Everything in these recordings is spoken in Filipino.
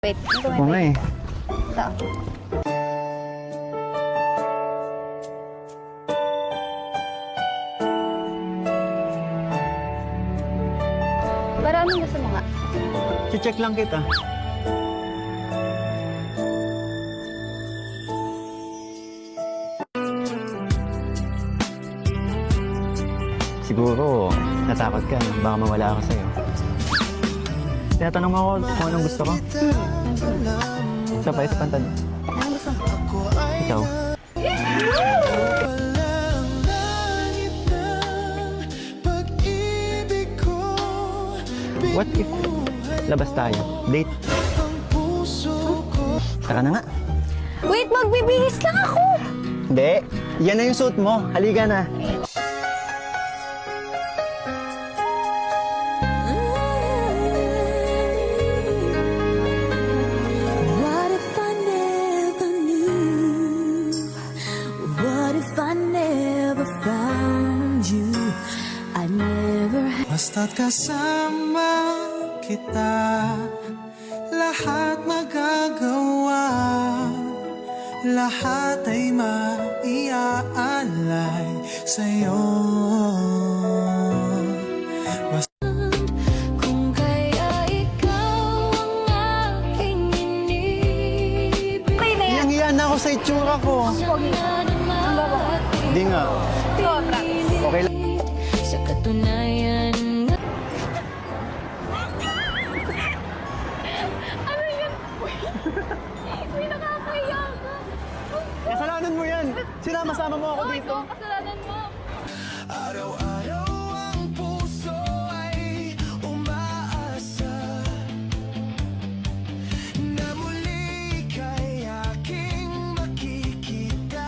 Wait, ito Oo nga eh. Ito. Pero anong gusto mo nga? Check lang kita. Siguro, natakot ka. Baka mawala ako sa'yo. Tinatanong mo ako kung anong gusto ko. Isa pa, isa pantad. Anong gusto mo? Ikaw. What if labas tayo? Date? Tara na nga. Wait, magbibihis lang ako! Hindi. Yan na yung suit mo. Halika na. What if I never knew? What if I never found you? I never had. Basta't kasama kita, lahat magagawa, lahat ay maiaalay sa'yo. Kung kaya ikaw ang aking inibig. Okay na yan. Iyan ako sa itsura ko. Hindi nga. Sobra. Okay lang. Sa katunayan nga. Ano yan? Uy, nakakahiya ka. Kasalanan mo yan. Sinama-sama mo ako dito. Ikaw, kasalanan mo. Araw-araw ang puso ay umaasa na muli kay aking makikita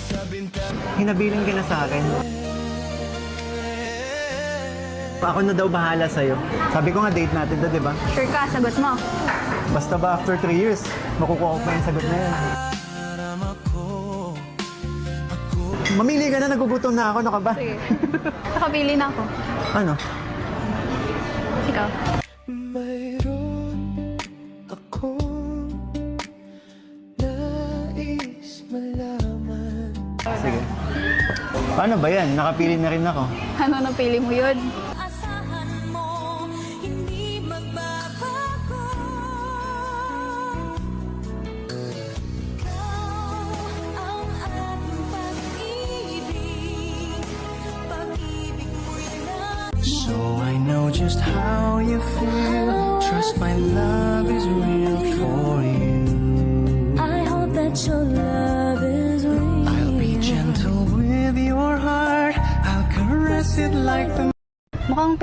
sa bintana. Hinabiling ka na sa akin. Ako na daw bahala sa'yo. Sabi ko nga date natin to, di ba? Sure ka, sagot mo. Basta ba after 3 years, makukuha ko pa yung sagot na yun. Mamili ka na, nagugutom na ako. Ano ka ba? Sige. Nakabili na ako. Ano? Ikaw. Mayroon akong nais malaman. Sige. Paano ba yan? Nakapili na rin ako. Ano napili mo yun? Asahan mo, hindi magbabago. Ikaw ang aking pag-ibig. Pag-ibig mo'y So I know just how you feel. Trust my love is real for you. I hope that your love is real. I'll be gentle with your heart. I'll caress it like the Mukhang